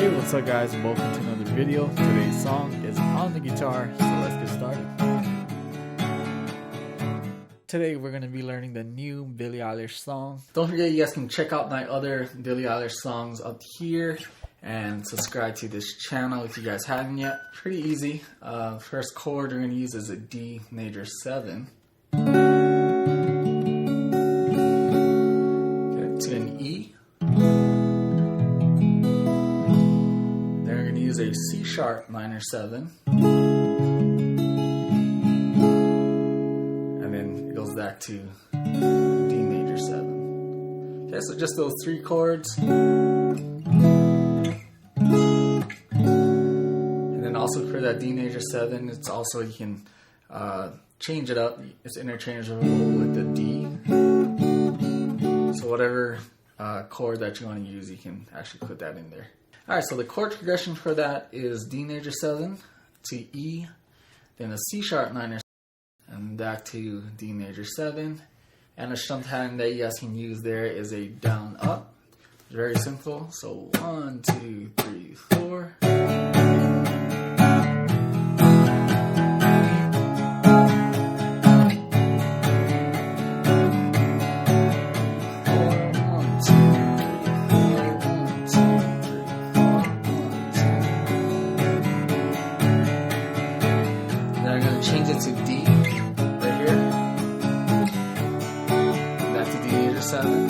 Hey, what's up guys, and welcome to another video. Today's song is on the guitar, so let's get started. Today we're going to be learning the new Billie Eilish song. Don't forget, you guys can check out my other Billie Eilish songs up here and subscribe to this channel if you guys haven't yet. Pretty easy. First chord we're going to use is a D major 7. Okay, to an E. Then we're going to use a C sharp minor 7. Back to D major 7. Okay, so just those 3 chords. And then also for that D major 7, it's also, you can change it up. It's interchangeable with the D. So whatever chord that you want to use, you can actually put that in there. Alright, so the chord progression for that is D major 7 to E, then a C sharp minor, and back to D major 7. And a shunt hand that you guys can use there is a down up. Very simple. So 1, 2, 3, 4. Then I'm going to change it to D. 7.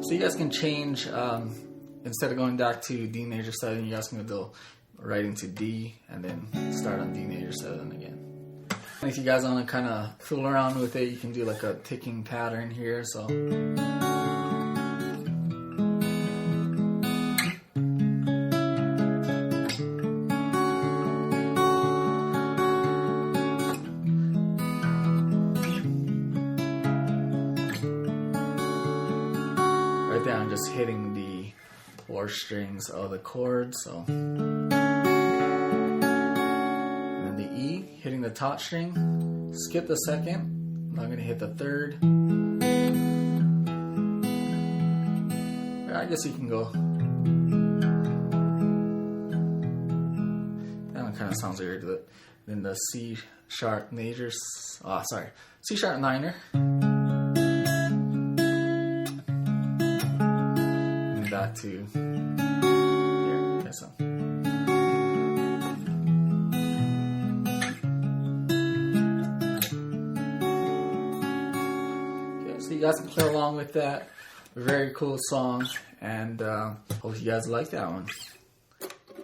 So you guys can change, instead of going back to D major 7, you guys can go right into D and then start on D major 7 again. And if you guys want to kind of fool around with it, you can do like a ticking pattern here. So there, I'm just hitting the 4 strings of the chord, so. And then the E, hitting the top string, skip the 2nd, I'm going to hit the 3rd. I guess you can go. That one kind of sounds weird, but then the C sharp major, C sharp minor. Back to here. Okay, so. Okay, so you guys can play along with that. Very cool song, and hope you guys like that one.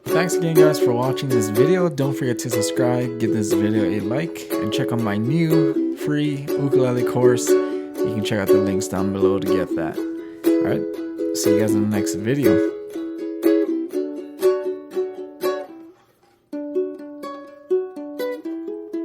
Thanks again guys for watching this video. Don't forget to subscribe, give this video a like, and check out my new free ukulele course. You can check out the links down below to get that. Alright, see you guys in the next video.